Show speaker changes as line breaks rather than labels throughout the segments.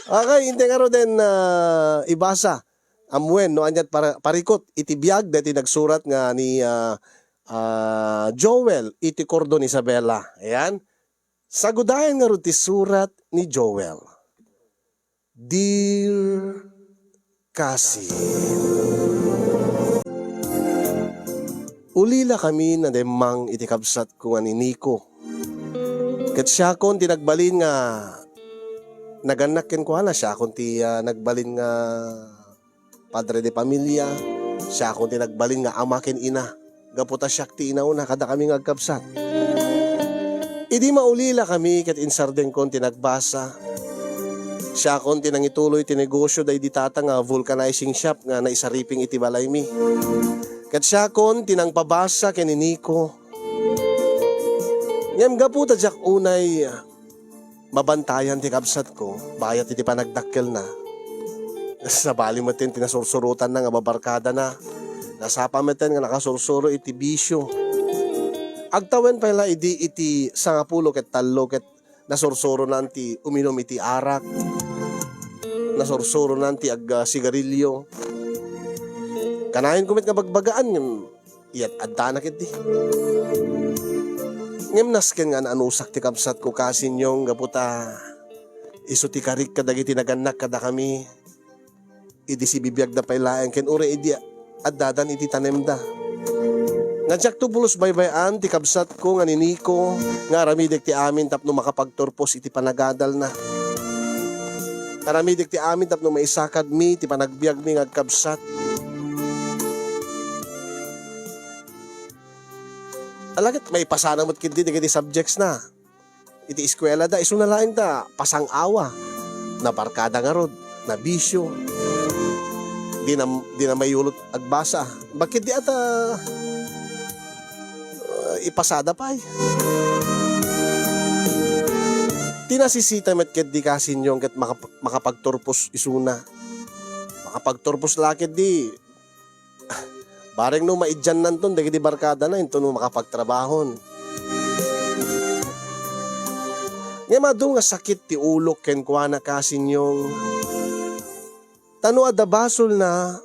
Okay, hindi nga ro din ibasa. Amwen, no, anyat parikot, itibiyag, dati nagsurat nga ni Joel, iti Cordon Isabela. Ayan. Sagudayan nga ro ti surat ni Joel. Dear Cassie, ulila kami na demang itikabsat ko nga ni Nico. Kat siya kon tinagbalin nga naganak ken ko na siya kon ti nagbalin nga padre de pamilya, siya kon ti nagbalin nga ama ken ina. Gaputa siya ti inauna kada kami nga agkabsat. Idi maulila kami ket insarden kon ti nagbasa. Siya kon ti nangituloy ti negosyo day ditata nga vulcanizing shop nga naisariping iti balay mi. Ket siya kon tinang pabasa ken ni Nico. Ngem gaputa jak unay mabantayan ti kabsat ko, bayat iti panagdakkel na. Sa bali mo tin tinasursurutan na nga babarkada na. Nasapa mo tin nga nakasursuro iti bisyo. Agtawen pala iti sangapulo ket tallo ket nasursuro nanti uminom iti arak. Nasursuro nanti sigarilyo. Kanahin kumit nga bagbagaan ngem iyat adda na ket di. Ngem nasken nga anusak ti kabsat ko kasinyong gaputa isu ti karik kadagiti naganak kada kami. Idi si bibiyag da pailaeng ken ure idi addadan iti tanemda. Nadyak to bulos baybayan ti kabsat ko nga ni Nico nga aramidek ti amin tapno makapagturpos iti panagadal na. Aramidek ti amin tapno maisakad mi ti panagbiag mi nga kabsat. Alagit may pasana mo't kindi digiti subjects na. Iti eskwela da isu na laeng da pasang awa na barkada nga rod na bisyo. Di na may ulot agbasa. Bakit di ata ipasada pa ay. Tinasisita met ket di kasinyong ket makapagturpos isuna. Makapagturpos lakit di. Bareng no maidyan nanton dagiti barkada na into no makapagtrabahon. Nga madu nga sakit ti ulo ken kuana kasinyong tano adabasol na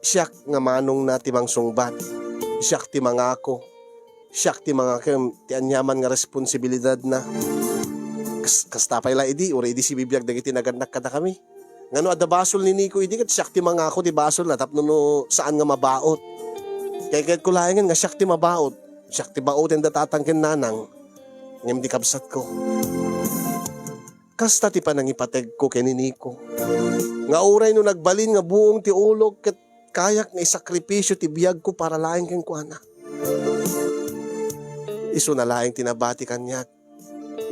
siyak nga manong na timang sungbat. Siyak ti mangako. Siyak ti mga ti anyaman nga responsibilidad na. Kastapay la idi uri idi si bibiyag dagiti naganak kada kami. Ngano adabasol ni Nico idi ket siyak ti mangako ti basol na tapno no saan nga mabaot. Kay ko laengen nga siyak ti mabaot. Siyak ti baoten da tatangken nanang. Ngem di kabsat ko. Kasta ti panangipateg ko ken ni Nico. Nga uray no nagbalin nga buong ti ulog ket kayak nga isakripisyo ti biyag ko para laeng ken kuana. Isu na laeng tinabati kanyak.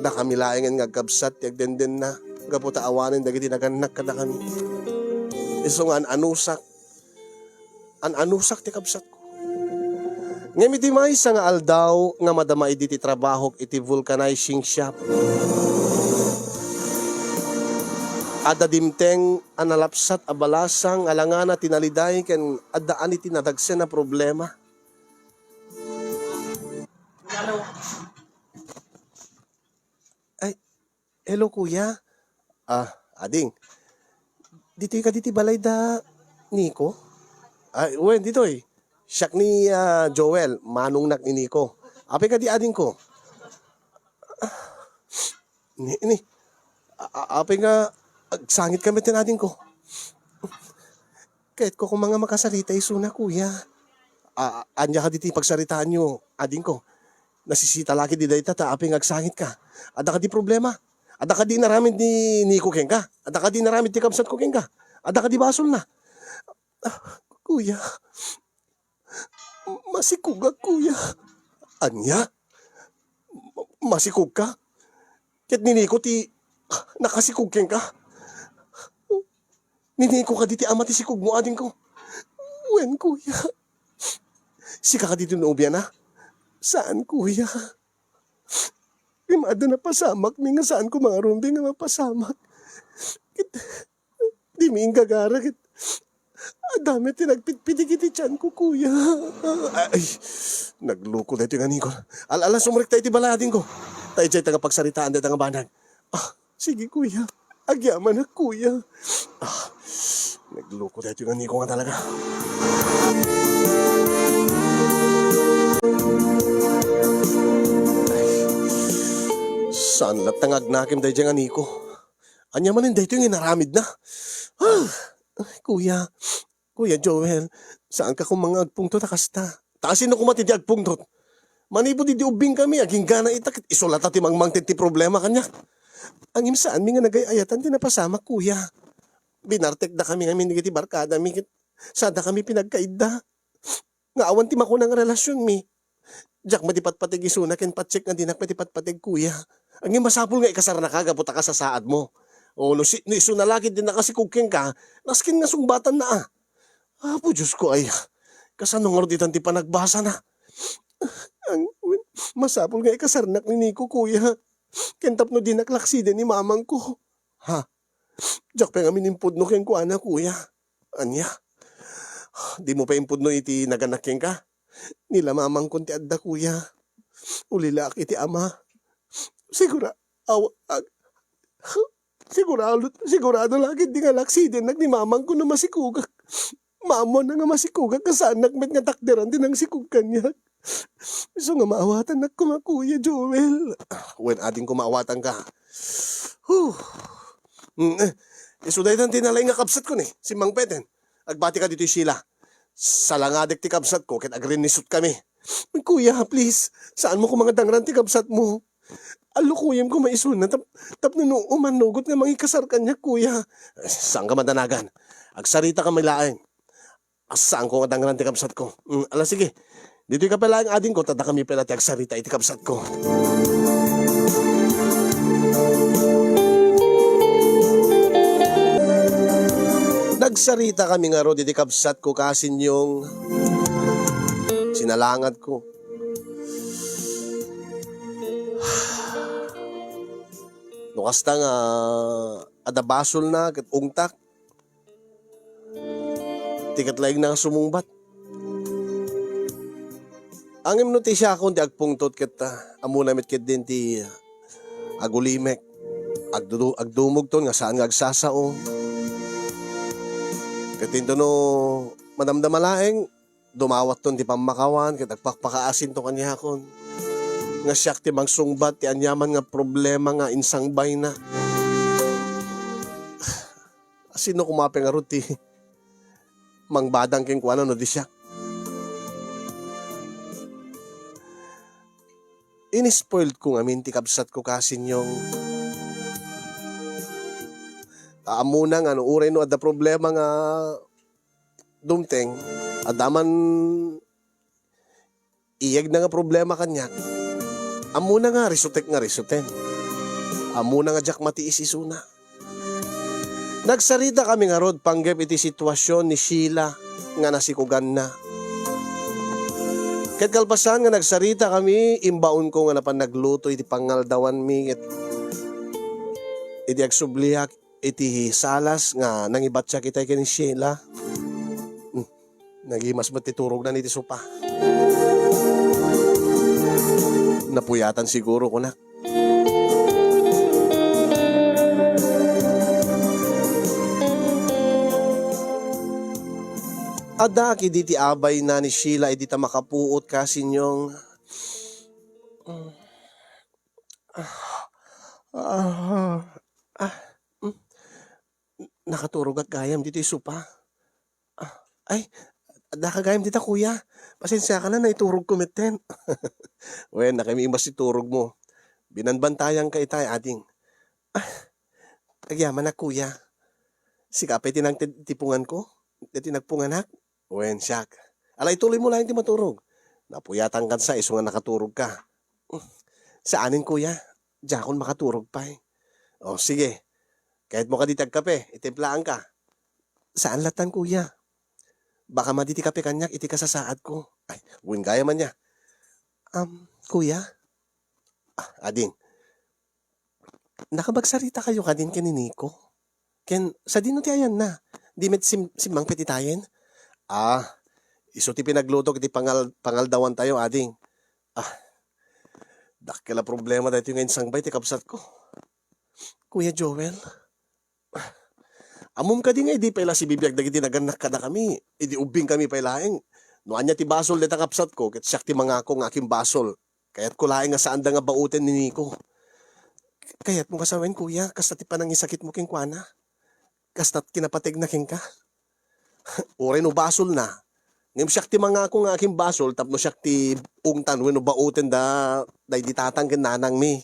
Da kami laengen nga kabsat ti agdenden na. Gaputa awanen dagiti naganak kada kami. Isu nga anusak ti kabsat ko. Ngem iti maysa nga aldaw nga madama iti trabaho iti vulcanizing shop. Ada dimteng analapsat abalasang alangana tinaliday ken addaan iti nadagsen na problema. Ay, hello kuya. Ading. Dito ka diti balay da Nico? Ay, wen dito eh. Siyak ni Joel, manong nak ni Nico. Ape ka di ading ko? Ape nga sangit kami tinading ko. Kahit ko kung mga makasarita isuna kuya. Anya ka diti pagsaritaan nyo, ading ko. Nasisita laki di dayta ta ape nga agsangit ka. Ada ka di problema. Ada ka di naramid ni Nico ken ka. Ada ka di naramid ti kabsat ko ken ka. Ada ka di basol na. Kuya. Masikugag kuya. Anya? Masikug ka? Ket ni Nico ti nakasikug ken ka. Ni Nico ka diti ama ti sikug mo ading ko. Wen kuya. Sika ka dito nobya na? Saan kuya? Imada na pasamak mi nga saan ko mga rumbi nga mapasamak. Di mi gagara kit. Adami tinagpitpiti kiti tiyan ko kuya. Ay, nagluko na ito nga Nico. Ala sumrik tayo ti balading ko. Tayo dyan taga pagsaritaan tayo nga banag. Sige kuya. Agyaman na kuya. Nagloko dito yung aniko nga talaga. Saan latangag nakim dahil dyan aniko? Anya man dito yung inaramid na. Kuya, Kuya Joel, saan ka kung mga agpungtot akasta? Taasin ako matidi agpungtot. Manipo di ubing kami, aging gana itak, isolata ti mangmang ti problema kanya. Ang imsaan mi nga nagayayatan, tinapasama kuya. Binartek na kami ngamin ti barkada, mi sada kami pinagkaida. Nga awan ti makunang relasyon mi. Diyak matipatpatig isuna, ken patsek nga dinak matipatpatig kuya. Ang masapul nga ikasar na kagaputa ka sa saad mo. O no iso na lagi din nakasikugking ka, naskin nga sungbatan na po Diyos ko ay, kasanong orditan ti panagbasa na. Ang masapul nga ikasarnak ni Nico kuya. Kentap no dinaklakside ni mamang ko. Ha? Diyak pa nga minimpod no keng kuana kuya. Anya? Di mo pa impod no iti naganaking ka? Nila mamang ko ti adda kuya. Ulilak iti ama. Sigurado lagi di nga laksiden nag ni mamang ko na masikugak. Mamo na nga masikugak kasanak met nga takderan din ang sikugkan niya. So nga maawatan na ko nga kuya Joel. When ading kumaawatan ka. Isuday tan tinalay nga kapsat ko ni, si Mang Peten. Agbati ka dito Sheila. Salangadek ti kapsat ko, ket agrinisot kami. Kuya, please, saan mo ko mga dangran ti kapsat mo? Alukuyem ko maisuna, tap no umanugot nga mangikasar kanya, kuya. Saan ka madanagan? Agsarita ka mailaeng. Saan ko nga dangran ti kapsat ko? Ala sige, dito ka pala ang ading ko, tada kami pala ti agsarita iti kapsat ko. Nagsarita kami nga ro, diti kapsat ko kasin yung sinalangat ko. Nukasta nga adabasol na kat ungtak. Tikat laing na sumungbat. Ang imnuti siya akong ti agpungtot kat amuna mit ket din ti agulimek. Agdumog ton nga saan nga agsasao. Kat ito no madamdamalaeng dumawat ton ti pamakawan kat agpakpakaasin to kanya akon. Nga siyak ti mangsungbat ti anyaman nga problema nga insangbay na. Sino kumapeng nga ruti? Mangbadang keng kuano no di siya. Inispoiled ko nga minti kabsat ko kasin yung amuna nga no uray no adda problema nga dumteng adaman iyag na nga problema kanya. Amuna nga risutek nga risuten. Amuna nga jak matiis isuna. Nagsarita kami nga rod panggep iti sitwasyon ni Sheila nga nasikugan na. Ket kalpasan nga nagsarita kami, imbaon ko nga napan nagluto iti pangaldawan mi iti agsubliak iti salas nga nangibat siya kitay ken ni Sheila. Nagimas matiturog na niti sopa. Napuyatan siguro ko na. Ada kidi ti abay na ni Sheila iti ta makapuot kasin yung nakaturog at gayam dito supa. Ay, nakagayam dito kuya. Pasensya ka na naiturog ko meten. Wen, nakamimbas si turog mo. Binanbantayan ka itay ading. Agyaman na kuya. Sikapay tinang tipungan ko. Tinagpunganak. Wen, siyak. Alay tuloy mo lang ti maturog. Napuyatan ka sa iso nga nakaturog ka. Saanin kuya? Diakon makaturog pa eh. O sige. Kahit mo ka ditag kape, itimplaan ka. Saan latan kuya? Baka maditi kape kanyak, iti kasasaad ko. Ay, win kaya man niya. Kuya? Ading. Nakabagsarita kayo kadin ken ni Nico? Ken, sa dino ti ayan na. Di met simang petitayen? Iso ti pinagluto iti pangaldawan tayo, ading. Dakila problema dahito yung sangbay ti kapsat ko. Kuya Joel, Amom ka di nga, di pala si bibiyag dagiti naganak kada kami. Idi ubing kami pailaeng. No anya ti basol deta kapsat ko, ket siyak ti mga ko ng aking basol. Kaya't kulaing nga saan da nga bauten ni Nico. Kaya't mo kasawen kuya, kasta ti panang isakit mo king kuana. Kasta't kinapatig na king ka. Ure no basol na. Ngem siyak ti mga ko ng aking basol, tapno siyak ti ungtan, no bauten da, day di tatang ken nanang mi.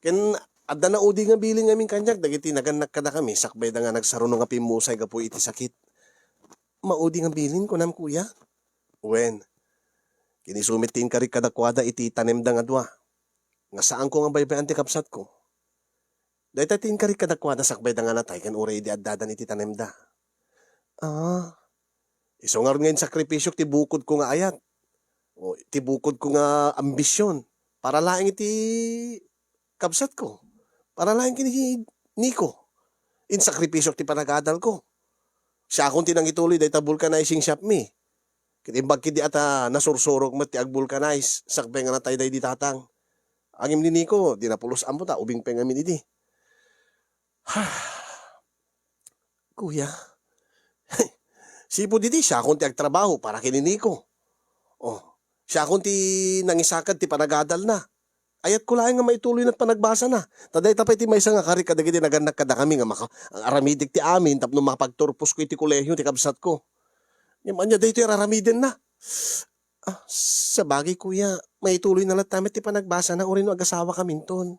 Ken adda na udi nga biling ngamin kanyak, dagiti naganak kada kami, sakbay da nga nagsaruno nga pimusay gapu iti sakit. Maudi nga bilin ko nam kuya. Wen, kinisumitin ka rin kadakwada iti tanem da nga dwa. Nga saan ko nga baybayan ti kapsat ko. Dahil tatin ka rin kadakwada sakbay da nga natay, kan ure di addadan iti tanem da. Ah, iso nga rin ngayon sakripisyo ti bukod ko nga ayat. O ti bukod ko nga ambisyon. Para laing iti kapsat ko. Para laing kini Nico. In sakripisyo ti panagadal ko. Siya akong tinang ituloy dahil ta vulcanizing shop mi. Kitimbag kidi ata nasursurok mo ti ag vulcanize. Sakbay nga natay day di tatang. Angim ni Nico, di napulos ampo ta, ubing pengamin iti. Kuya, sipo diti siya akong ti agtrabaho para kini Nico. Oh, siya akong ti nangisakad ti panagadal na. Ayat ko lang nga maituloy na't panagbasa na. Taday tapay ti maysa nga kari kadagiti naganak kada kami nga ang aramidik ti amin tapno makapagturpos ko iti kolehyo ti kabsat ko. Yung anya day ito araramidin na. Sa bagay kuya, maituloy na lang tamit ti panagbasa na uri no agasawa kami ton.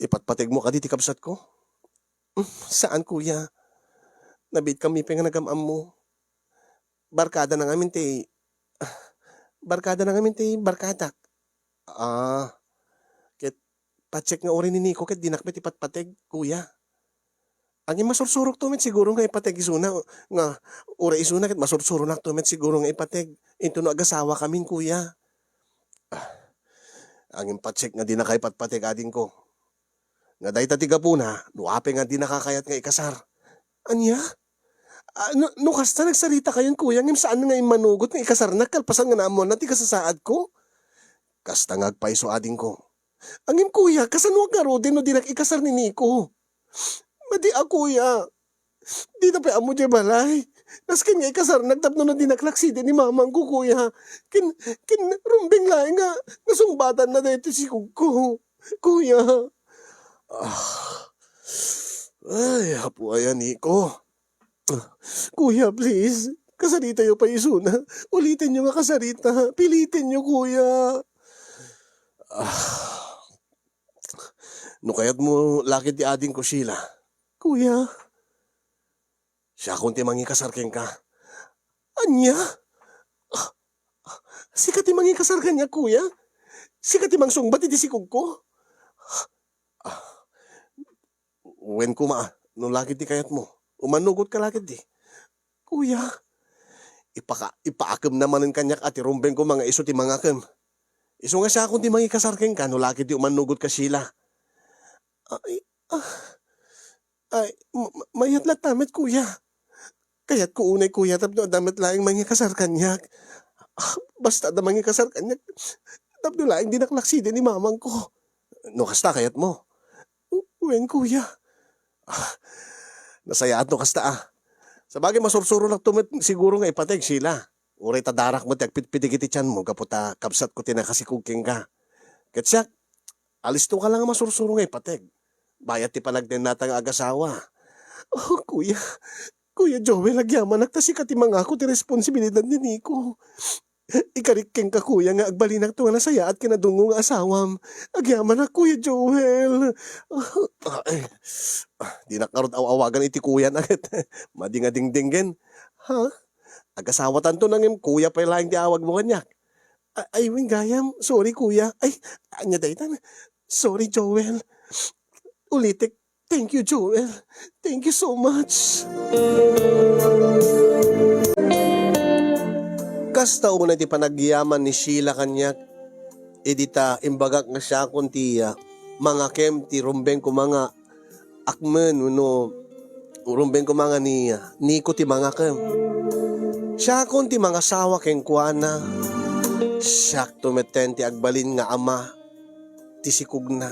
Ipatpatig mo ka di ti kabsat ko? Saan kuya? Nabit kami pa nga nagamam mo. Barkada na ngamin ti... Barkada na ngamin ti barkadak. Ket pacheck nga uri ni Nico ket dinakbit ipatpatig, kuya. Ang masursurok tumit siguro nga ipateg isuna nga ura isuna ket masursuro nak tumit siguro nga ipateg. Into no agasawa kamin kuya. Ang pacheck nga di na kay patpateg ading ko. Nga day tatiga po na, nuape nga di nakakayat nga ikasar. Anya? No kasta nagsalita kayon kuya, ngim saan nga manugot nga ikasar na kalpasan nga naamon na ti kasasaad ko? Kasta nga agpaiso ading ko. Angim kuya, kasano nga ro din no di ikasar ni Nico? Madi kuya. Di na pa amo di balay. Naskin nga ikasar nagtapno na dinaklakside ni mamang ko kuya. Kin rumbing laing nga nasumbatan na dito si kuko. Kuya. Ay, hapo ayan Nico. Kuya, please. Kasarita yung paisuna. Ulitin nyo nga kasarita. Pilitin nyo, kuya. No kaya't mo lakit di ading ko sila. Kuya. Siya kung timangi kasarken ka. Anya? Sikat timangi kasarken niya, kuya? Sikat timang sungbat iti sikog ko? Wen kuma, no lakit di kayat mo. Umanugot ka lagid di. Kuya, ipaakam naman ng kanyak at irumbeng ko mga iso ti mga kem. Iso nga siya akong ti mga ikasarking ka, no lagid di umanugot ka sila. Mayat la tamit kuya. Kaya't ko unay kuya, tapno damit laing mga ikasar kanyak. Basta da mga ikasar kanyak, tapno laing dinaklakside ni mamang ko. No kasta kayat mo. Uwen kuya. Nasayaan to kasta Sa bagay masursuro lang tumit siguro nga ipateg sila. Uray tadarak mo ti agpitpitig iti tiyan mo kaputa kapsat ko tinakasikugking ka. Ket siya, alis to ka lang nga masursuro nga ipateg. Bayat ti panagden natang agasawa. Oh kuya, Kuya Joel agyaman nagtasi ka ti mga ako ti responsibilidad ni Nico. Ikariking ka kuya nga agbalinak to nga nasaya at kinadungo nga asawam. Agyaman na Kuya Joel. Di nakarod awagan iti kuya na ket. Madi nga dingdinggen. Ha? Agasawa tanto nang kuya pa lang di awag mo kanyak. Ay wing gayam. Sorry kuya. Ay, anya daytan. Sorry Joel. Ulitik. Thank you Joel. Thank you so much. Kasta una ti panagyaman ni Sheila kanyak, edita imbagak nga siya kuntiya, mga kem ti rumbeng ko mga akmen, rumbeng ko mga niya, Nico ti mga kem. Siya kun ti mga sawa keng kuana, siya tumeten ti agbalin nga ama, ti sikugna.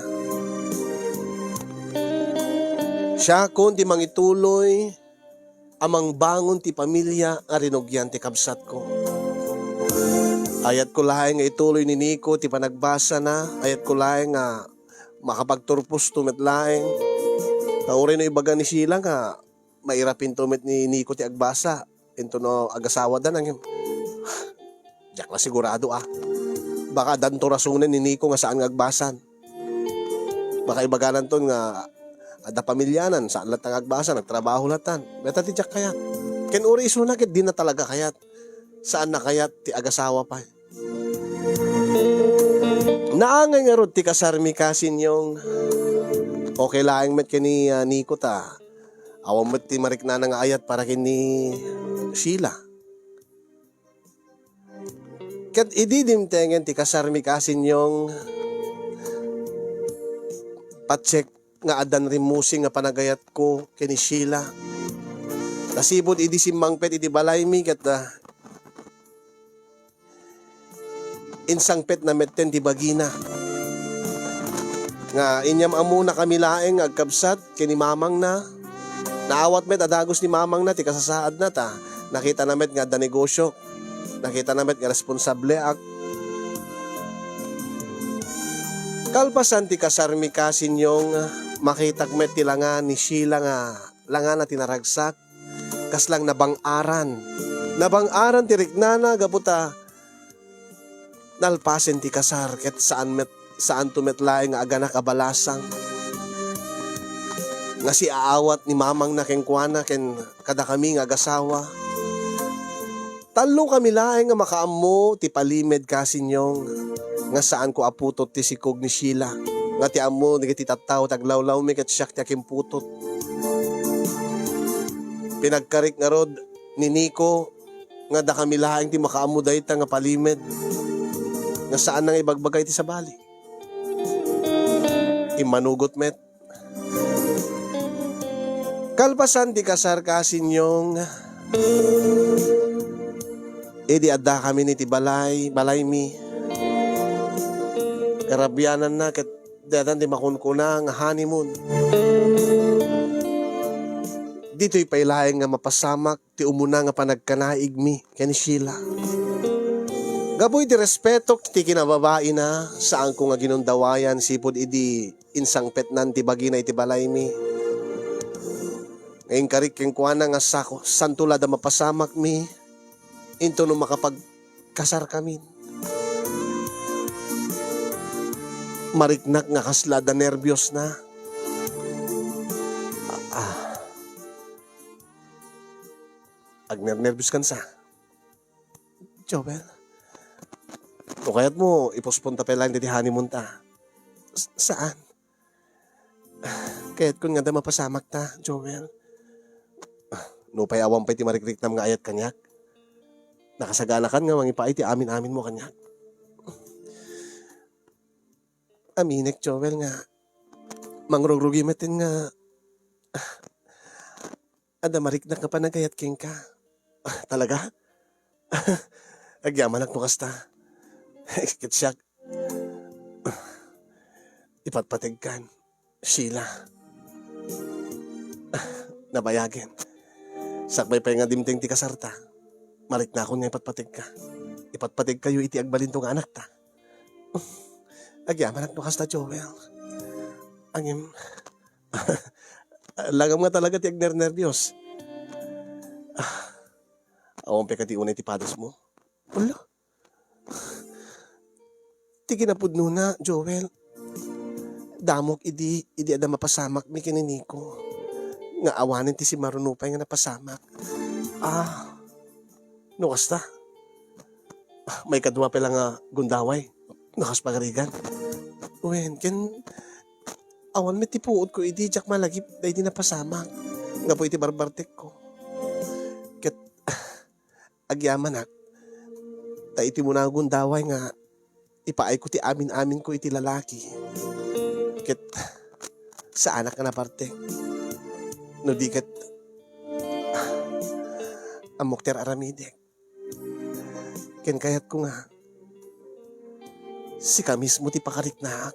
Siya kon ti mangituloy amang bangon ti pamilya nga rinugyan ti kabsat ko. Ayat ko lahay nga ituloy ni Nico ti panagbasa na, ayat ko lahay nga makapagturpos tumet laeng. Taurin no ibaga ni Sheila nga mairapin tumet ni Nico ti agbasa. Ito no agasawa da nang Diyak na sigurado Baka danto rasunan ni Nico nga saan nga agbasan. Baka ibaganan ton nga ada pamilyanan saan lat ang agbasan, nagtrabaho latan. Beta ti Jack kayat. Ken uri iso na ket di na talaga kayat. Saan na kayat ti agasawa pa. Naangay nga rod ti kasarmi kasin yung okay laeng met kini Nico ta. Awam met ti marikna nga ayat para kini Sheila. Kat ididim tengen ti kasarmi kasin yung patsek nga adan rimusing nga panagayat ko kini Sheila. Nasibod idi simmangpet idi balaymi kat insangpet na metten ti bagina. Nga inyam amuna kami laeng agkabsat kini mamang na. Naawat met adagos ni mamang na ti kasasaad na ta. Nakita na met nga da negosyo. Nakita namin nga responsable kalpasan ti kasarmi kasin yung makitak met ti langa ni Sheila nga langa na tinaragsak kaslang nabangaran ti riknana gaputa nalpasen ti kasar ket saan tumetlaeng nga aganak abalasang nga si aawat ni mamang na kenkwana ken kada kami nga agasawa. Talo kami laeng nga makaammo ti palimed kasinyong nga saan ko aputot ti sikog ni Sheila nga ti ammo nagiti tattaw taglawlaw mi ket siak ti akimputot. Pinagkarik nga rod ni Nico nga da kami laeng ti makaammo dayta nga palimed nga saan nang ibagbagay ti sabali. Imanugot met. Kalpasan ti kasar kasinyong di adda kami ni ti balay mi. Karabyanan na ket datan ti makunkuna nga honeymoon. Dito'y pailaeng nga mapasamak ti umuna nga panagkanaig mi ken Sheila. Gaboy ti respeto ti kinababae na saan ko nga ginundawayan sipod idi insangpet nan ti bagina iti balay mi. Ngayon karik ken kuana nga sako santula da mapasamak mi. Into no makapagkasar kami. Mariknak nga kaslada nervyos na. Agner-nervyos kan sa. Joel. O kaya't mo, ipospunta pa lang diti honeymoon ta. Saan? Kaya't kun nga da mapasamak ta, Joel. No pay awam pa'y ti marikrik-nam nga ayat kanyak. Nakasagana kan nga mangipaay ti amin-amin mo kanya. Aminek Joel nga mangrugrugi metin nga ada mariknak nga panagayat king ka. Talaga? Agyaman mo kasta. Kitsyak. Ipatpatig kan. Sheila. Nabayagin. Sakbay pa nga dimting ti kasarta. Marik na ako nga ipatpatig ka. Ipatpatig kayo iti agbalinto nga anak ta. Agyaman no kasta Joel. Angim. Langam nga talaga ti agner-nervyos. Awang pe kati unay ti padas mo. Wala. Ti ginapudno na Joel. Damok idi ada mapasamak mi kininiko. Nga awanin ti si Marunupay nga napasamak. No kasta. May kadwa pa lang gundaway. Nakas pagarigan. Uwen, ken awan may tipuod ko idi jak malagip da iti napasamak. Nga po iti barbartek ko. Ket agyaman ak. Ta iti muna gundaway nga ipaay ko ti amin-amin ko iti lalaki. Ket sa anak ka na parte. No di ket amokter aramidek. Ken kayat ko nga si ka mismo ti pakarik na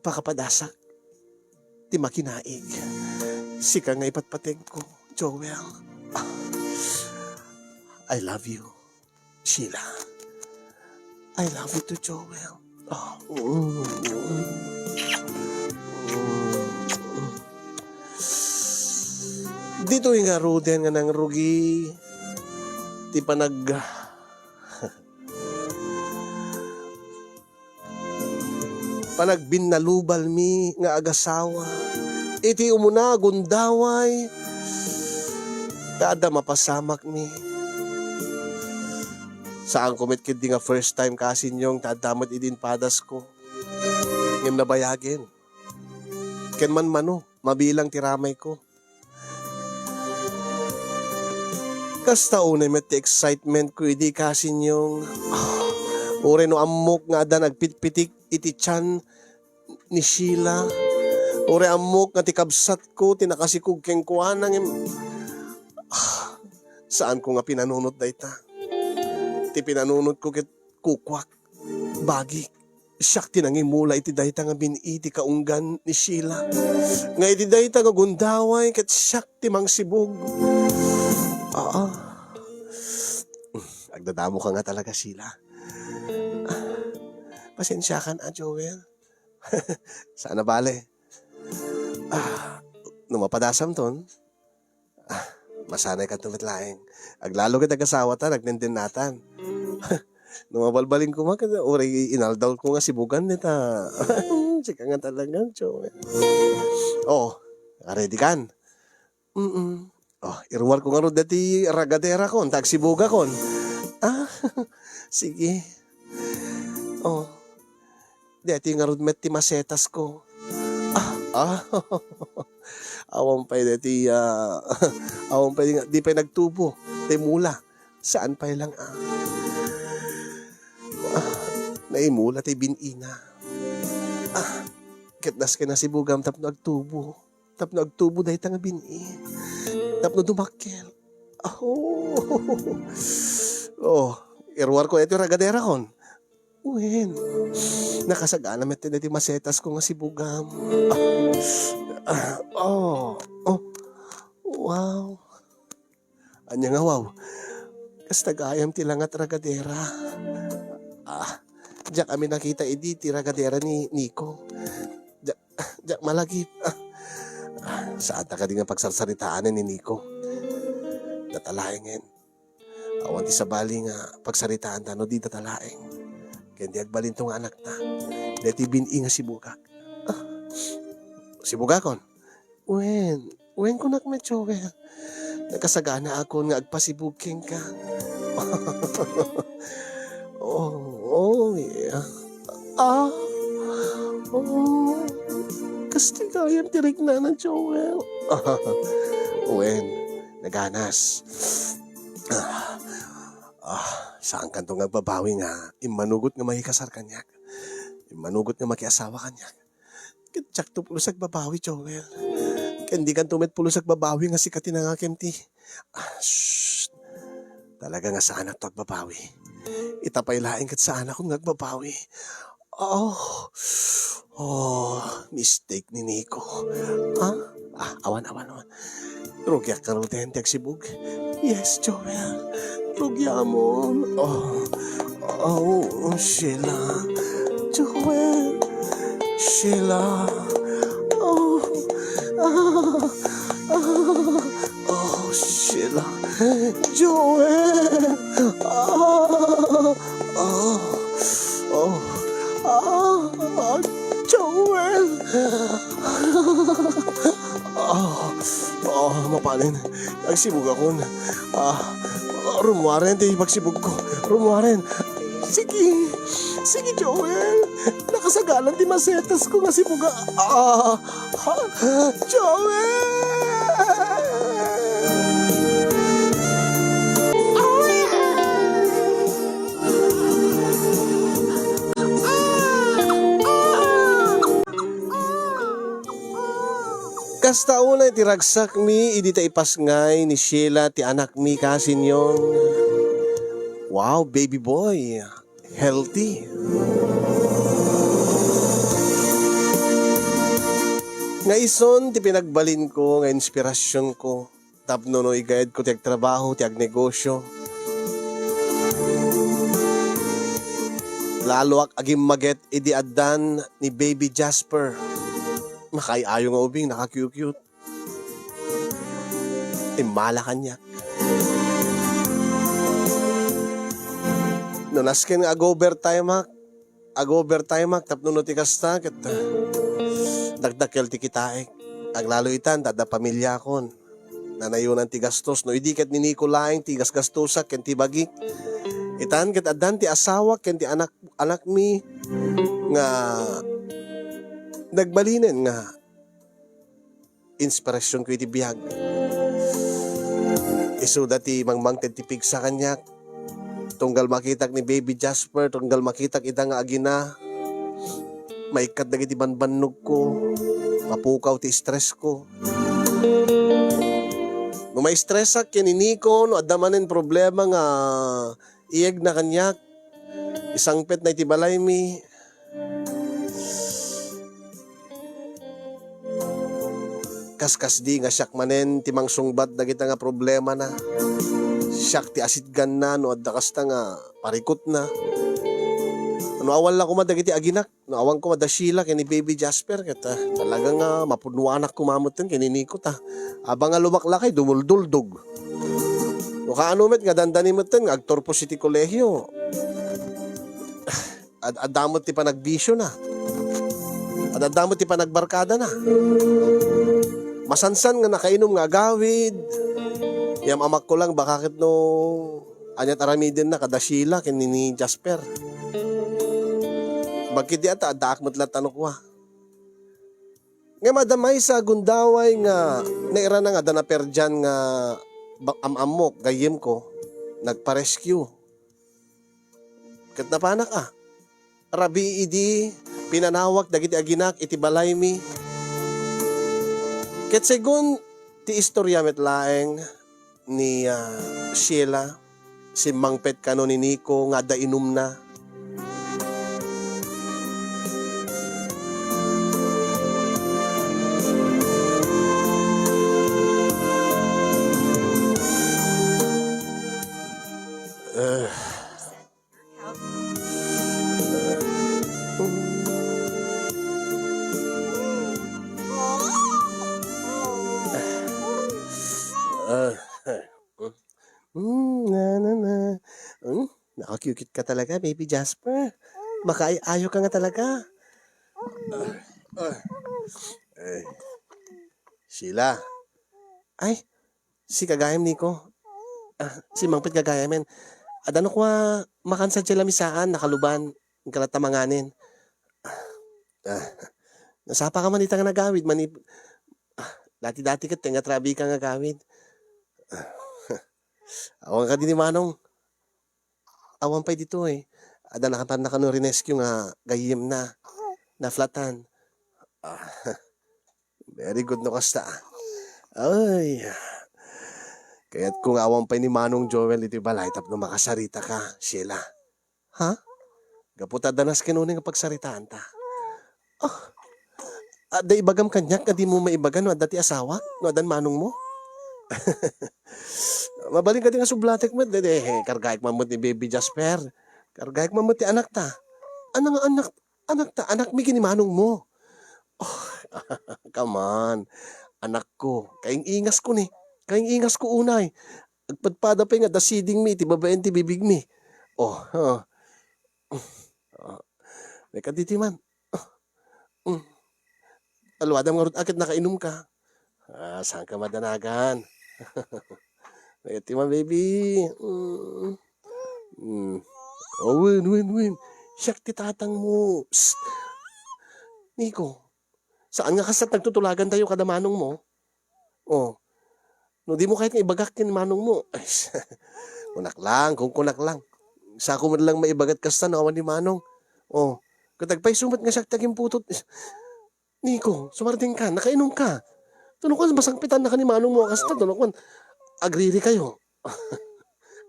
pakapadasak ti makinaig. Sika nga ipatpateg ko, Joel. Ah, I love you, Sheila. I love you too, Joel. Oh, Dito nga ruden nga ng rugi. Ti panagbinalubal mi nga agasawa. Iti umuna gundaway. Kada mapasamak mi. Saan kumit kid nga first time kasi nyong tadamot idin padas ko. Ngem nabayagin. Ken man mano, mabilang tiramay ko. Kasta unay met excitement ko idi kasi nyong ure no amok nga da nagpitpitik iti tiyan ni Sheila. Ure amok nga tikabsat ko tinakasikog keng kuanang saan ko nga pinanunot dayta. Ti pinanunot ko kit kukwak bagi. Siyak tinangimula iti dayta nga biniti kaunggan ni Sheila. Nga iti dayta nga gundaway ket siyak timang sibog. Agdadamo ka nga talaga, Sheila. Pasensya ka na, Joel. Sana bale. Nung mapadasam ton, masanay ka tumat laeng. Aglalo ka nag-asawa ta, nagnindin natan. Nung mabalbalin ko uri inaldaw ko nga sibugan nita. Sika nga talaga, Joel. Ready kan? Irwar ko nga ro dati ragadera kon, tagsibuga kon. Sige. Dati nga ro met ti masetas ko. Awang pa dati, awang pa di pa nagtubo. Di mula. Saan pa lang naimula ti binina. Kitnas ka na sibugam tapno agtubo. Tapno agtubo dahi nga bini. Tapno dumakkel. Irwar ko ito ragadera kon. Uwin. Nakasagana met ti masetas ko nga sibugam. Wow. Anya nga wow. Kastagayam ti langat ragadera. Diyak kami nakita ti ragadera ni Nico. Diyak malagip. Saan ta ka di nga pagsarsaritaan ni Nico? Natalaengin. Awan ti sabali nga pagsaritaan ta no di tatalaeng. Kaya di agbalin tong anak ta. Deti bini nga sibugak. Sibugakon? Wen ko nak Joel. Nagkasagana ako nga agpasibugking ka. Yeah. Kastigayam tirik na Joel. Wen, naganas. Saan kanto nga babawi nga, imanugot nga mahikasar kanyak. Imanugot nga makiasawa kanyak. Kitsak to pulusag babawi, Joel. Hindi kan tumet pulusag babawi nga sikatin nga kemti. Talaga nga saan at agbabawi. Itapaylaing kat saan akong nagbabawi. Mistake ni Nico. Awan. Rugyak ka rin tenteg sibug. Yes, Joel. Rugyamon. Sheila. Joel. Sheila. Sheila. Joel. Joel. Mapalin. Nagsibog ako. Rumuaren tayo pagsibog ko. Rumuaren. Sige, Joel. Nakasagalan di masetas ko nga sibuga. Joel! Kasta una tiragsak mi, idi ta ipasngay ni Sheila ti anak mi kasin yung wow, baby boy. Healthy. Nga ison, ti pinagbalin ko, nga inspirasyon ko. Tapno no igayad ko ti agtrabaho, ti agnegosyo. Lalo ak agim maget idi addan ni Baby Jasper. Makaayo nga ubing, naka-cute. Timbala kanya. No nasken nga agover time mak tapno no ti kasta ket dagdakel ti kitaek. Aglalo itan tada pamilya kon. Nanayunan ti gastos no idi ket ni Nico laeng ti gasgastosak ken ti bagi. Itan ket addan ti asawa ken ti anak mi nga nagbalinen nga inspirasyon ko iti biyag. Isu dati mangmang tipig sa kanya. Tunggal makitak ni Baby Jasper, tunggal makitak ita nga agina. Maikat dagiti banbannog ko. Mapukaw ti stress ko. No may stress ak kinini ko, no adamanen problema nga iyeg na kanyak. Isang pet na iti balay mi. Kaskas di nga siyak manen timang sungbat dagita nga problema na. Siyak ti asidgan na no adda kasta nga parikot na. No awal la ko madagiti aginak, no awang ko madasila kay ni Baby Jasper ket talagang mapunuanak kumamot ten kinini ko ta. Abang nga lumaklakay dumulduldog. No kaano met nga dandani met ten nga agtorpo city kolehiyo. Adamot ti panagbisyo na. Adamot ti panagbarkada na. Masansan nga nakainom nga gawid. Yam amak ko lang bakit no anyat aramidin na kadasila ken ni Jasper. Bakit di ata adaak matlat ano ko. Nga madamay sa gundaway nga naira na nga dana perjan nga amamok gayem ko nagpa-rescue. Ket napanak Rabi idi pinanawak dagiti aginak iti balay mi. Ket segun ti istorya met laeng ni Sheila si mangpet kano ni Nico nga da inum na. Nakakukit ka talaga, Baby Jasper. Makaayo ka nga talaga. Sheila. Ay, si kagayam Nico. Si mangpit kagayamen. Adano ko makansa dyan lamisaan, nakaluban, kalatamanganin. Nasapa ka man itang nagawid, dati-dati ka, tinga trabi ka nga gawid. Awan ka din ni Manong. Awan pa'y dito Ada nakatan na kano rinescue nga gayim na flatan. Very good no kasta. Ay. Kaya't kung awan pa'y ni Manong Joel iti balay tapno makasarita ka, Sheila. Ha? Gaputa danas kinunin nga pagsaritaan ta. Ada ibagam kanyak, di mo maibagan no adati asawa, no adan Manong mo. Mabaling ka din nga sublatek mo. Kargayek mamot ni Baby Jasper. Kargayek mamot ni anak ta. Anak ta. Anak mi gini Manong mo. Come on. Anak ko. Kaing ingas ko ni. Kaing ingas ko unay. Agpadpada pa nga dasiding mi. Tibabain ti bibig mi. May kaditi man. Alwadam nga rut akit nakainom ka. Saan ka madanagan? Iti man, baby. Win. Siyak ti tatang mo. Psst. Nico, saan nga kasat nagtutulagan tayo kada Manong mo? No di mo kahit nga ibagak kin Manong mo. Ay, kunak lang, kung kunak lang. Sa ako man lang maibagat kasta na awan ni Manong. Katagpay sumat nga siyak taging putot. Nico, sumarding ka, nakainom ka. Tunok ko, masangpitan na ka ni Manong mo kasta. Tunok ko, agriri kayo.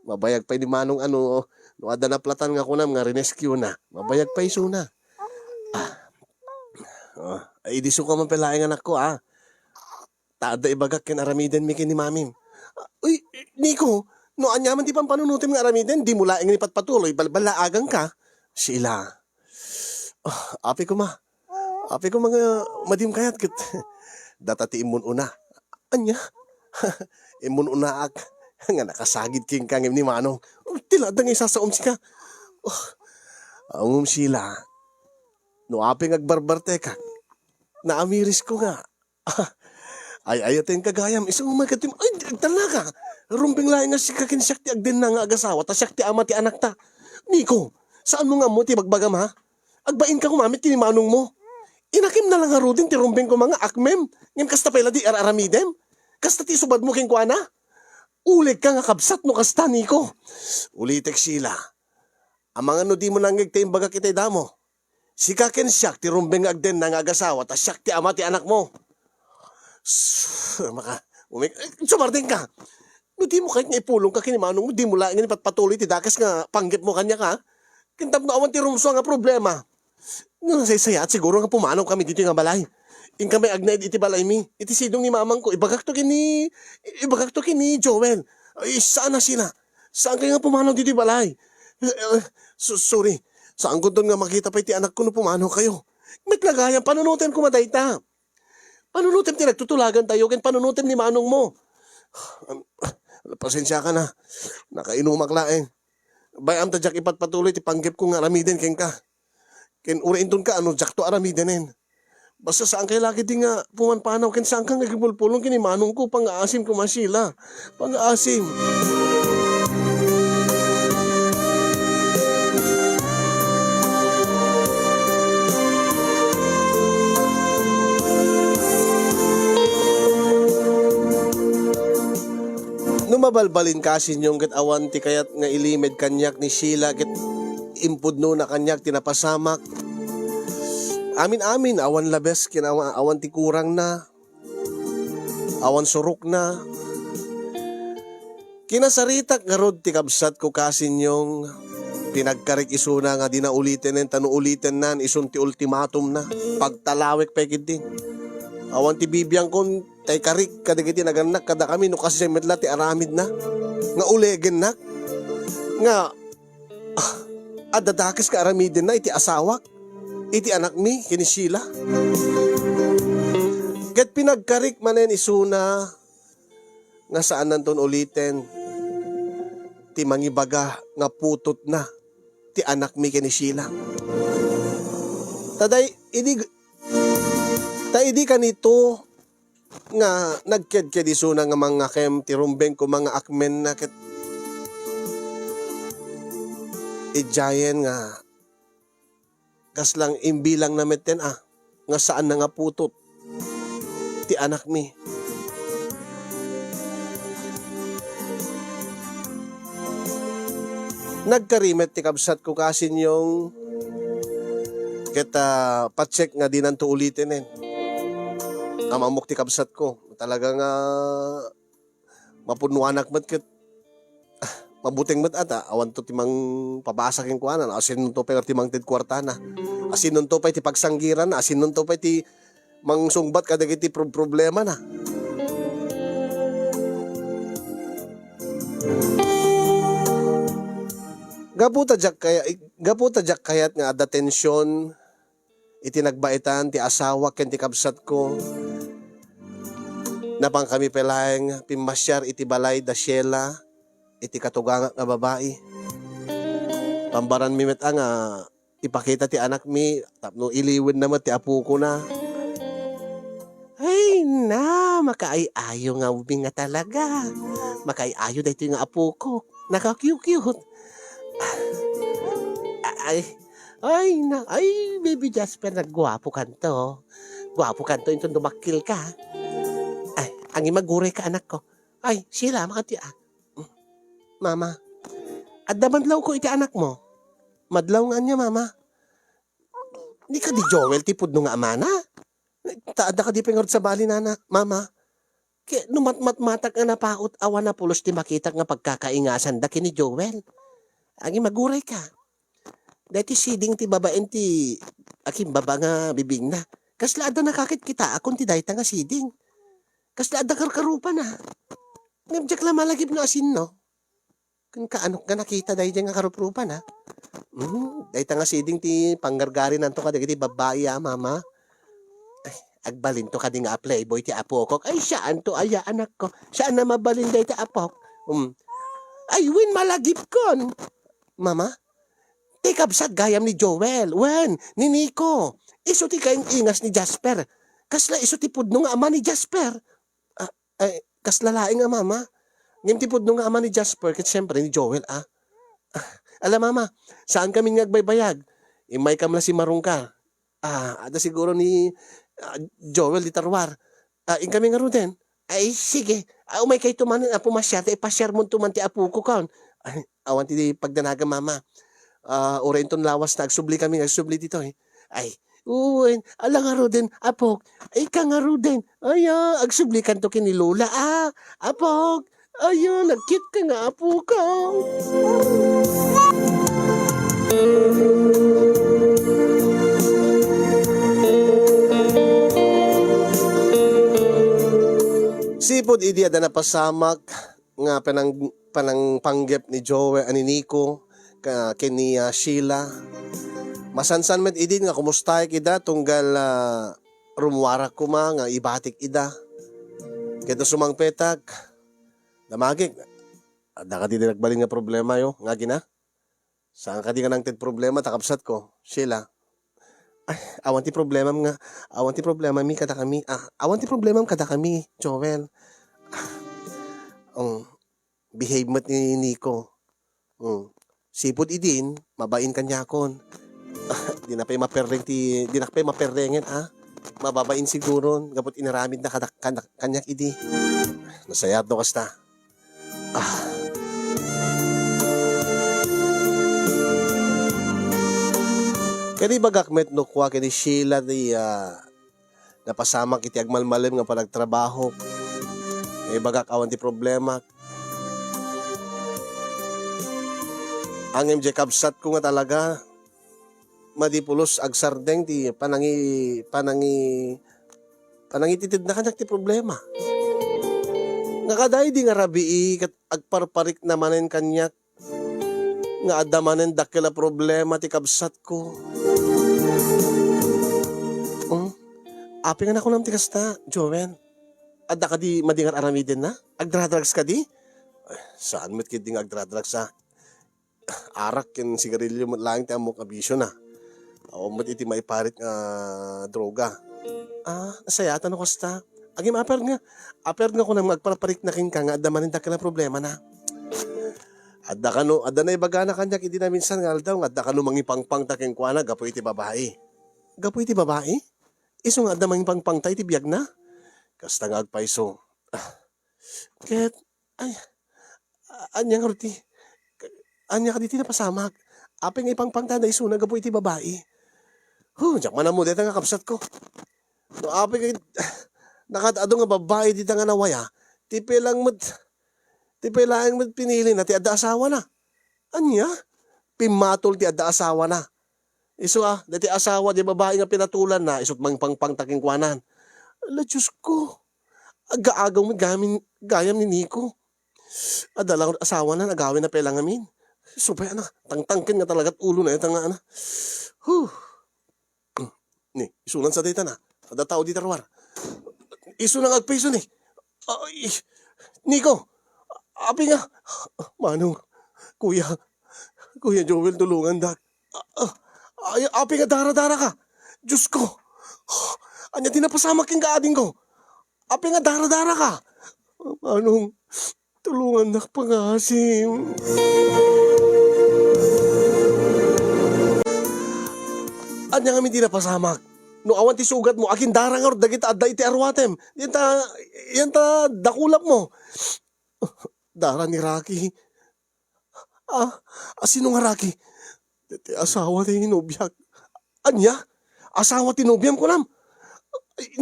Mabayag pa ni Manong no ada na platan nga kunam nga rinescue na. Mabayag pa iso na. Ay, di so ka man palaing anak ko, ah. Tada ibagak ken aramiden mi ken ni mamim. Uy, Nico, no anyaman di pang panunutim nga aramiden, di mo laing ni patpatuloy, balbalaagang ka. Sheila, api ko ma. Api ko mga madim kayat kit. Datati imun una. Anya? Imun una ak. Nga nakasagid king kangim ni Manong. Tila dang isasaom si ka. Amom sila. No aping agbarbarte ka. Naamiris ko nga. Ay ayatin kagayam. Isang umagatim. Ay talaga. Rumping laing nga si kakin siyak ti agden na nga agasawa. Ta siyak ti ama ti anak ta. Nico, saan mo nga mo ti bagbagam ha? Agbain ka kumamit ti ni Manong mo. Inakim na lang nga rudin ti rumping ko mga akmem. Ngem kasta pala di araramidem. Kasta ti subad mo king kuana. Ulig ka nga kabsat no kasta Nico. Ulitek sila. Ang mga no di mo nangig ti imbaga kitay damo. Si kaken siyak ti rumbeng agden na nga agasawa ta siyak ti ama ti anak mo. Sumarding ka. No di mo kahit nga ipulong ka kinimanong mo, di mo lang nga patpatuloy ti dakas nga panggip mo kanya ka. Kintab na awan ti rumso nga problema. Nga say at siguro nga pumanaw kami dito nga balay. In kami agnaid iti balay mi. Iti sidong ni mamang ko. Ibagak to kini Joel. Ay, saan na sila? Saan kayo nga pumanaw dito balay? Sorry. Saan ko doon nga makita pa iti anak ko no pumanaw kayo? May lagayan, panunutin ko madayta. Panunutin ti nagtutulagan tayo. Ken panunutin ni manong mo. Pasensya ka na. Nakainumak laeng. Bayam ta jak ipatpatuloy ti panggip ko nga aramiden ken ka. Ken urain ka ano jak to aramidenen. Basta saan kayo lagi di nga pumanpanaw ken saan kang nagipulpulong kini manong ko pang-aasim ko masila. Pang-aasim. Numabalbalin kasin yung ket awan ti kayat nga ilimed kanyak ni Sheila ket impudno na kanyak tinapasamak. Amin awan labes awan ti kurang na. Awan surok na. Kinasaritak nga rod ti kabsat ko kasin yung pinagkarik isuna nga di na ulitin tanu ulitin nan isun ti ultimatum na. Pagtalawik pekid din. Awan ti bibiyang kon tay karik kadagiti naganak kada kami no kasi metla ti aramid na. Nga ulegen na. Nga adadakes ka aramidin na iti asawak. Iti anak mi, kini Sheila. Ket pinagkarik manen isuna nga saan nanton ulitin ti mangibaga nga putot na ti anak mi kini Sheila. Taday, idi kanito nga nagked isuna nga mga kem ti rumbeng ko mga akmen na ket ijayen nga kas lang imbilang na meten nga saan na nga putot ti anak mi. Nagkarimet ti kabsat ko kasin yung kita pacheck nga di nanto ulitin amamok ti kabsat ko talaga nga mapunuanak mat ket mabuting mat ata awan to timang pabasak yung kuanan asin nun to pa timang tid kwartana asin nun to pa ti pagsanggiran na asin nun to pa ti mangsungbat kadagiti problema na. Gaputa jak kayat nga ada tensyon iti nagbaitan ti asawa ken ti kabsat ko napang kami pelaeng pimasyar iti balay da Sheila iti katugang nga babae. Pambaran mi met nga ipakita ti anak mi tapno iliwin naman ti apo ko na. Ay na makaayayo nga ubi nga talaga. Makaayayo dahito nga apo ko. Naka-cute. Ay, baby Jasper, nagwapo kanto. Gwapo kanto, yung dumakil ka. Ay, ang imagure ka, anak ko. Ay, sila, makati Mama, adda madlaw ko iti anak mo. Madlaw nga niya, mama. Di ka di Joel, tipod no nga amana. Taada ka di pengord sa bali, nana, mama. Kaya numatmatmatak nga napaot, awan na pulos ti makita nga pagkakaingasan da kini Joel. Ang imaguray ka. Dati siding ti babaen ti aking baba nga bibing na. Kasla ada nakakit kita akong ti dayta nga siding. Kasla ada karkarupa na. Ngam la malagib no asin no. Kung kaano ka nakita dahi nga karuprupa na. Dayta nga siding ti panggargari nanto ka dagiti babae mama. Ay, agbalin to ka di nga playboy ti apo ko. Ay saan to aya anak ko. Saan na mabalin dahi ti apok. Ay win malagip kon. Mama, ti kabsat gayam ni Joel. Wen, ni Nico. Iso ti kaing ingas ni Jasper. Kasla iso ti pudno nga ama ni Jasper. Kasla laing nga mama. Ngim ti pudno nga ama ni Jasper ket siyempre ni Joel Alam mama, saan kami nagbaybayag? Imay kamla si Marungka. Ada siguro ni Joel di Tarwar. In kami nga ruden. Ay sige. Umay kay tumanin pumasyar. Ipasyar mo tuman ti apu ko kaon. Awan ti pagdanaga mama. Oray ton lawas na agsubli kami agsubli dito Ay, uwen, ala nga ruden, apok, ay ka nga ruden, agsubli kan to kini Lola, apok, nag-cute ka nga, apo ka. Sipod idi ada napasamak, nga panang panggep ni Joey, ani Nico, kini Sheila, masansan met idin nga kumustay ida tunggal rumwarak kuma nga ibatik ida. Kito sumang petak. Damagik. Ada ka di nagbaling nga problema yo. Nga gina. Saan ka di ka nang ted problema takapsat ko. Sheila. Ay, awan ti problema nga. Awan ti problema mi kada kami. Awan ti problema kada kami, Joel. Behave mat ni Nico. Sipod idin, mabain kanyakon. Di na pa'y maperrengen mababain siguro gapot inaramid na kanyak idi. Nasayat do kasta. Kani bagakmet no kwa kani Sheila di napasama kiti agmalmalim nga panagtrabaho. May bagak awan ti problema. Ang MJ kabsat ko nga talaga madipulos agsardeng ti panangi titid na kanyak ti problema. Ngakaday di nga rabii kat agparparik namanen kanyak nga adamanen dakila problema ti kabsat ko. Api nga na ko nam ti kasta, Joven. Adda ka di madingar aramidin na? Agdradrugs ka di? Saan mo't kid nga agdradrugs arak ken sigarilyo mo lang ti amok abisyo na. Mo't iti maiparit nga droga. Nasayatan ako kasta. Agim aper nga ko na magparparik na kin ka nga adda manin dakila problema na. Adda na ibaga na kanyak iti na minsan nga daw adda kano mangipangpang ta ken kuana gapo iti babae. Gapo iti babae? Iso nga adda mangipangpang ta iti biag na. Kasta nga agpaiso. Ket anya nga ruti. Anya ka diti na pasamag. Apeng ipangpang ta na iso na gapo iti babae. Diyak man mo dito nga kapsat ko. No apeng nakadado nga babae dito nga nawaya. Tipe lang pinili na ti adda asawa na. Anya? Pimatol ti adda asawa na. Iso dati asawa di babae nga pinatulan na isot mangpangpang taking kwanan. Ala Diyos ko. Agaagaw mo gayam ni Nico. Adalang asawa na nagawin na pelang amin. Supaya tangtangkin nga talaga't ulo na ito nga Ni, isunan sa dita na. Ada tao di tarwar. Isu nang agpiso ni. Nico, api nga. Manong, Kuya Joel, tulungan dak. Api nga dara-dara ka. Diyos ko. Anya tinapasama king kaading ko. Api nga dara-dara ka. Manong, tulungan dak pangasim. Anya nga hindi napasamak. No awan ti sugat mo, akin darang or dagit adda iti arwatem. Yan ta dakulap mo. Dara ni Rocky. Sino nga Rocky? Asawa ti hinubyak. Anya? Asawa ti hinubyak ko nam.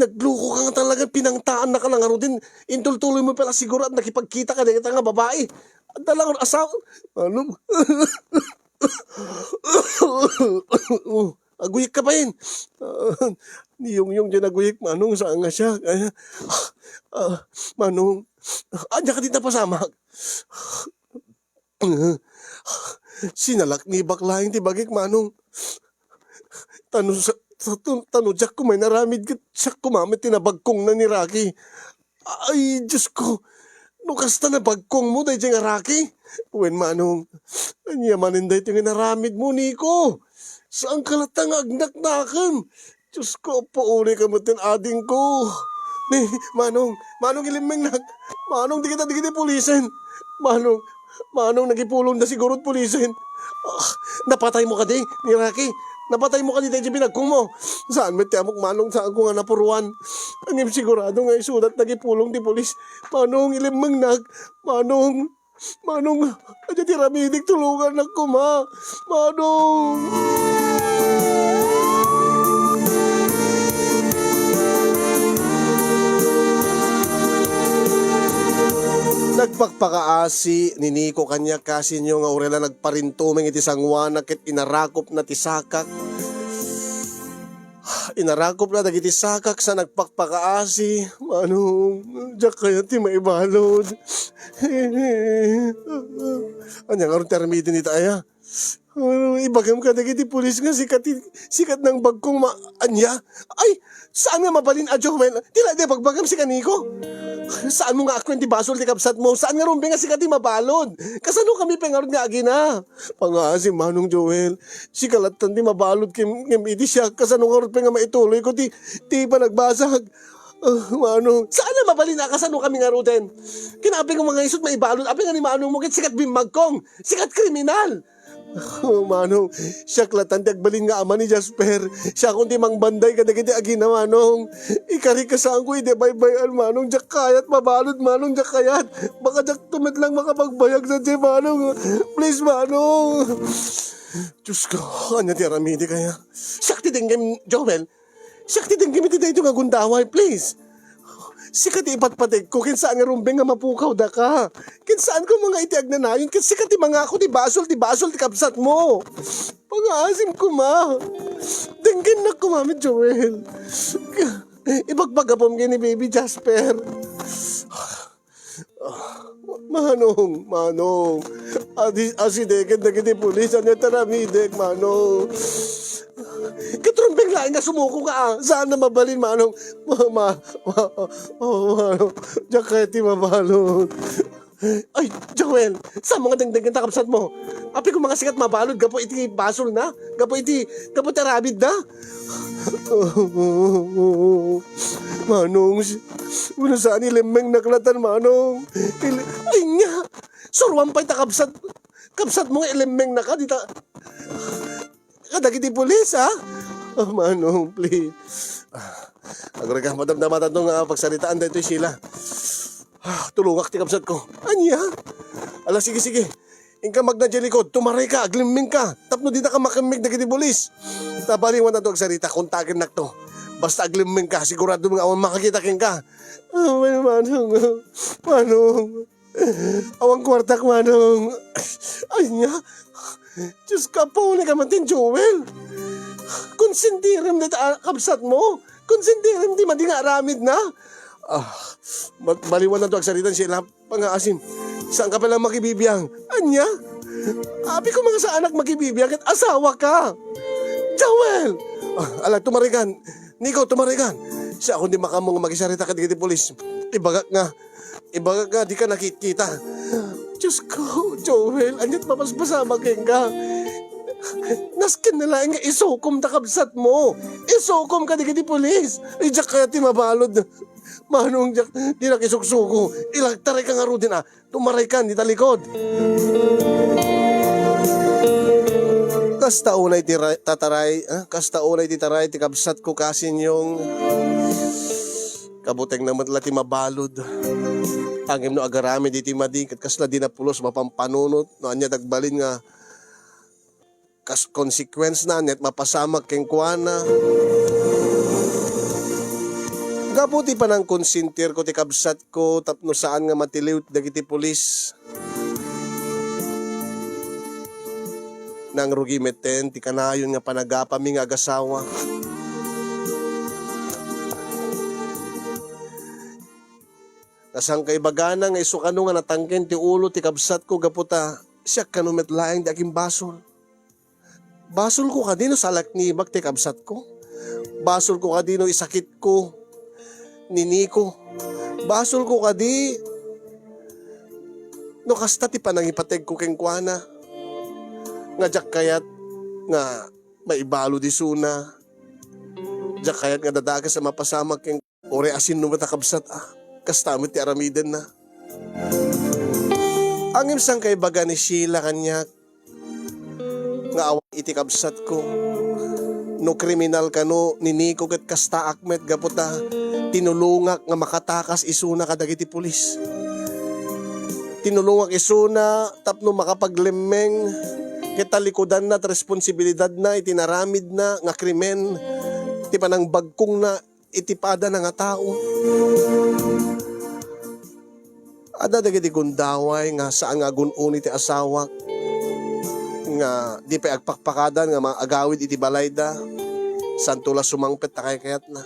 Nagluko ka nga talaga, pinangtaan na ka lang din. Intultuloy mo pala siguro at nakipagkita ka na nga babae. Dalang asawa. Ano? Aguyik ka pa yun. Niyong dyan naguyik manong saan nga siya. Manong, anya ka di napasamak. Sinalak ni baklaing ti bagik manong. Tano jak ko may naramid siya kumamit tinabagkong na ni Rocky. Ay, Diyos ko. No kasta na bagkong mo dahi nga Rocky. Wen manong, anya maninday ito nga naramid mo, Nico. Saan kalatang agnak-nakan? Diyos ko, pauli ka mo ading ko. Ni, manong ilimeng manong di kita pulisin. Manong nagipulong na siguro pulisin. Napatay mo ka di, ni Rocky. Napatay mo ka di tayo binagkong mo. Saan may tiyamok manong saan ko nga napuruan? Ang sigurado nga isudat nagipulong di pulis. Manong ilimeng manong, adya ti ramidik tulungan na ko ma. Manong. Nagpakpakaasi ni Nico kanya kasi nyo nga urela nagparintumeng iti sangwanak ket inarakop na ti sakak. Inarakop na dagiti sakak sa nagpakpakaasi. Manong, diyak kaya ti maibalod. Anya nga ron termidin ita aya. Ibagam ka dagiti pulis nga sikat ng bagkong anya. Ay, saan nga mabalin a Joel? Tila di pagbagam si kaniko. Saan mo nga ako yung basol ti kapsat mo? Saan nga rumbi nga sikat ti mabalod? Kasano kami pengarod nga agina? Pangasi manong Joel, si kalatan ti mabalod kim iti siya. Kasano nga rumbi nga maituloy ko ti pa nagbasag. Manong, saan na mabalin na kasano kami nga ruten? Kinapin ko mga isot maibalod. Apin nga ni manong mo kit sikat bimbagkong. Sikat kriminal. Manong, siya klatan ti agbalin nga ama ni Jasper. Siya kundi mang banday ka dagiti agina manong. Ikari ka saan ko ide baybayan manong. Jak kayat mabalod manong jak kayat. Baka jak tumit lang makapagbayag sa di manong. Please manong. Diyos ko, anya ti aramidi kaya. Sakti din game Joel. Sakti din game iti dito nga gundaway please. Sikat ipatpatig ko, kinsaan nga rumbeng nga mapukaw da ka. Kinsaan ko mga itiag na nayon, sikat mga ako, di basol, ti kapsat mo. Pang-aasim ko ma. Dengkin na kumamit, Joel. Ibagbagapom ni baby Jasper. Manong. Asideket na kiti pulis, anya taramidek, manong. Katrumbeng lain nga sumuko ka Saan na mabalin manong? Manong. Diyak kaya ti mabalon. Ay, Joel, sa mga dengdeng takapsat mo? Api ko mga sikat mabalod, gapo iti basol na? Gapo tarabid na? Manong, wala saan ilimeng naklatan, manong. Ay nga, surwan pa'y kapsat mo nga ilimeng na ka, dita. Kadagiti pulis, ha? Manong, please. Agora ka, madam-damatan itong pagsalitaan dito sila. Tulungak ti kapsat ko. Anya? Ala, sige. Ingka magnajelikod, tumaray ka, agliming ka. Tapno di na ka makamig dagiti pulis. Tabaliwan na ito agsarita, kontakin na to. Basta agliming ka, sigurado mga awan makakita king ka. Manong. Awang kwartak, manong. Anya? Diyos ka po, ka matin, Joel. Konsintirim na kapsat mo. Konsintirim di madi nga aramid na. Baliwan na ito agsaritan sila. Pang-aasim, saan ka pala makibibiyang? Anya? Abi ko mga sa anak makibibiyang at asawa ka. Joel! Alag, tumarikan. Nico, tumarikan. Siya ako di makamong magisarita ka di polis. Ibagak nga, di ka nakikita. Diyos ko, Joel, anyat mapasbasa maging ka. Naskin na lang nga isukom takabsat mo. Isukom ka di polis. Ijak kaya ti mabalod. Manong jak, di nakisuksuko. Ilagtaray ka nga ro din Tumaray ka, di talikod. Kasta unay ti taray ti kabsat ko kasin yung kabuteng naman ti mabalod. Angim no agarami di ti mading kat kasla di napulos mapampanunot no anya dagbalin nga kas consequence na net mapasamak keng kuana. Gabuti pa ng konsintir ko ti kabsat ko tapno saan nga matiliw dagiti pulis. Nang rugi meten ti kanayon nga panagapami nga agasawa. Nasang kaibagana nga isukano nga natangken ti ulo ti kabsat ko gaputa siya kanumet laeng di aking basol. Basol ko kadino salak ni bag ti kabsat ko. Basol ko kadino isakit ko ni Nico. Basol ko kadi no kasta ti panangipateg ko keng kuana. Nga jak kayat nga maibalo di suna. Jak kayat nga dadaga sa mapasamak keng ore asin no matakabsat kastamit ti aramiden na. Ang imsang kay baga ni Sheila kanyak nga awan iti kabsat ko. No kriminal kano ni Nico ket kasta akmet gaputa tinulungak nga makatakas isuna kadagiti pulis. Tinulungak isuna tapno makapaglemeng kitalikudan na at responsibilidad na itinaramid na nga krimen ti panang bagkong na itipada na nga tao. Ada dagiti gundaway nga saan nga gununi ti asawa nga di pa agpakpakadan nga mga agawid iti balayda santula sumangpet ta kayat na.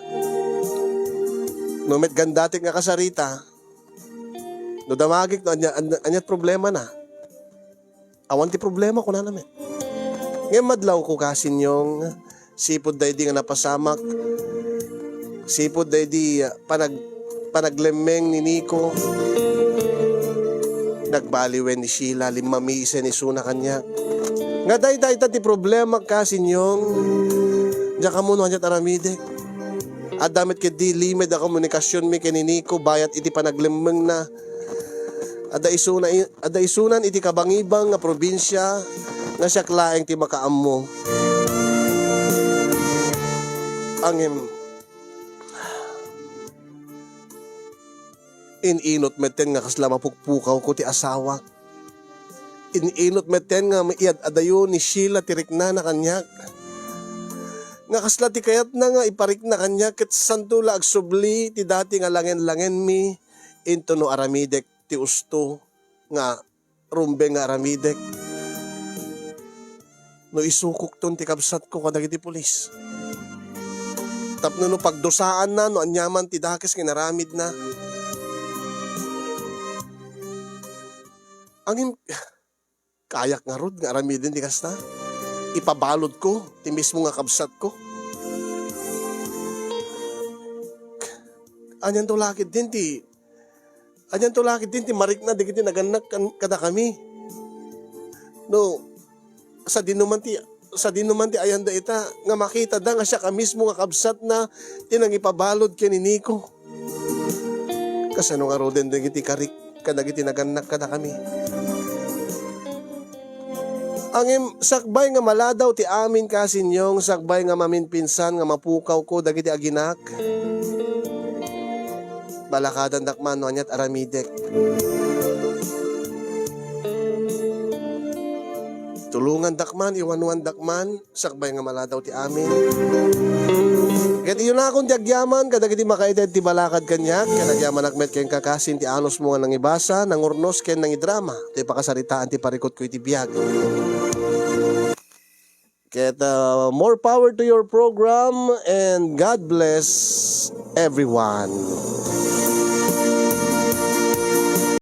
No met gandatik nga kasarita no damagik no anyat problema na. Awan ti problema ko na namin. Ngayon madlaw ko kasin yung sipod day di nga napasamak. Sipod day di panaglemeng ni Nico. Nagbaliwen ni Sheila, limamisa ni Suna kanya. Nga day ti problema kasin yung diya ka muna kanya taramide. At damit kiti limit a komunikasyon mi kini Nico bayat iti panaglemeng na. Ada isunan iti kabangibang nga probinsya nga siya klaeng ti makaammo. Angem ininot meten nga kasla mapukpukaw ko ti asawa. Ininot meten nga maiad adayo ni Sheila tirikna na kanyak. Nga kasla ti kayat na nga iparik na kanyak ket santula agsubli ti dati nga langen-langen mi into no aramidek ti usto nga rumbe nga aramidek. No isukok ton ti kabsat ko kadagiti pulis. Tapno no pagdosaan na no anyaman ti dakes kinaramid na. Angin kayak nga rod nga aramidin ti kasta. Ipabalod ko ti mismo nga kabsat ko. Anyan to lakit din ti marik na digiti naganak kada kami. No sa dinuman ti ayanda ita nga makita da nga siya ka mismo nga kabsat na tinang ipabalod ken ni Nico. Kasano nga roden digiti karik kadagiti naganak kada kami. Ang sakbay nga maladaw ti amin kasinyong sakbay nga maminpinsan nga mapukaw ko dagiti aginak. Balakadan dakman no anyat aramidek. Tulungan dakman, iwanwan dakman, sakbay nga maladaw ti amin. Ket iyon na akong tiagyaman, kadagiti makaited ti balakad kanyak, kanagyaman akmet ken kakasin ti anos mo nga nang ibasa, nang urnos ken nang idrama, ti pakasaritaan ti parikot ko iti biyag. Ket more power to your program and God bless everyone.